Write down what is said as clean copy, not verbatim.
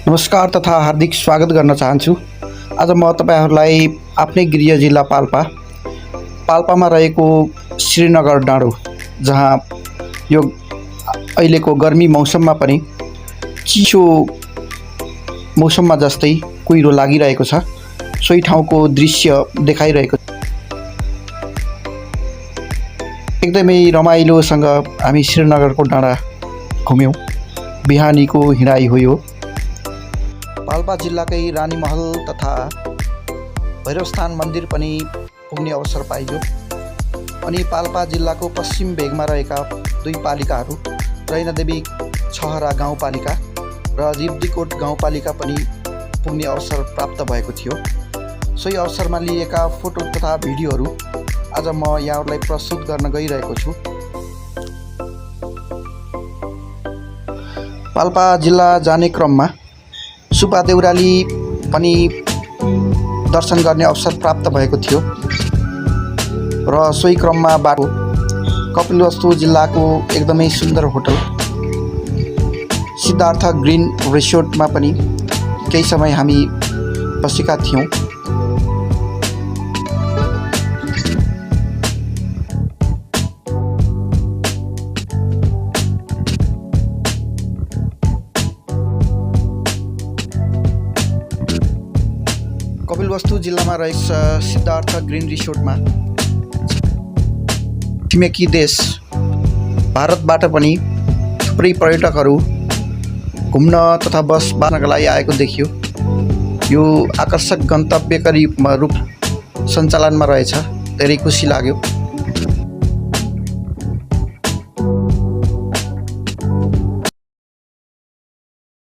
नमस्कार तथा हार्दिक स्वागत गर्न चाहन्छु। आज म तपाईहरुलाई आफ्नै गृह जिल्ला पाल्पामा रहेको श्रीनगर डाँडो, जहाँ यो अहिलेको गर्मी मौसममा पनि चिसो मौसममा जस्तै कुहिरो लागिरहेको छ, सोही ठाउँको दृश्य देखाइरहेको छ। एकदमै रमाइलोसँग हामी श्रीनगरको डाँडा घुम्यौं। बिहानीको हिँडाइ हो यो। पाल्पा जिल्लाकै रानीमहल तथा भैरवस्थान मन्दिर पनि पुग्ने अवसर पाइयो। अनि पाल्पा जिल्लाको पश्चिम भेगमा रहेका दुई पालिकाहरू रैनादेवी छहरा गाउँपालिका र जीवदीकोट गाउँपालिका पनि पुग्ने अवसर प्राप्त भएको थियो। सोही अवसरमा लिएका फोटो तथा भिडियोहरू आज म यहाँहरूलाई प्रस्तुत गर्न गइरहेको छु। पाल्पा जिल्ला जाने क्रममा सुब्बा देउराली पनि दर्शन गर्ने अवसर प्राप्त भएको थियो र सोही क्रममा बाटो कपिलवस्तु जिल्लाको एकदमै सुन्दर होटल सिद्धार्थ ग्रीन रिसोर्टमा पनि केही समय हामी बसेका थियौं। कपिलवस्तु जिल्लामा रहेको सिद्धार्थ ग्रीन रिसोर्टमा छिमेकी देश भारतबाट पनि थुप्रै पर्यटकहरू घुम्न तथा बस बाँच्नका लागि आएको देखियो। यो आकर्षक गन्तव्यका रूप सञ्चालनमा रहेछ। धेरै खुसी लाग्यो।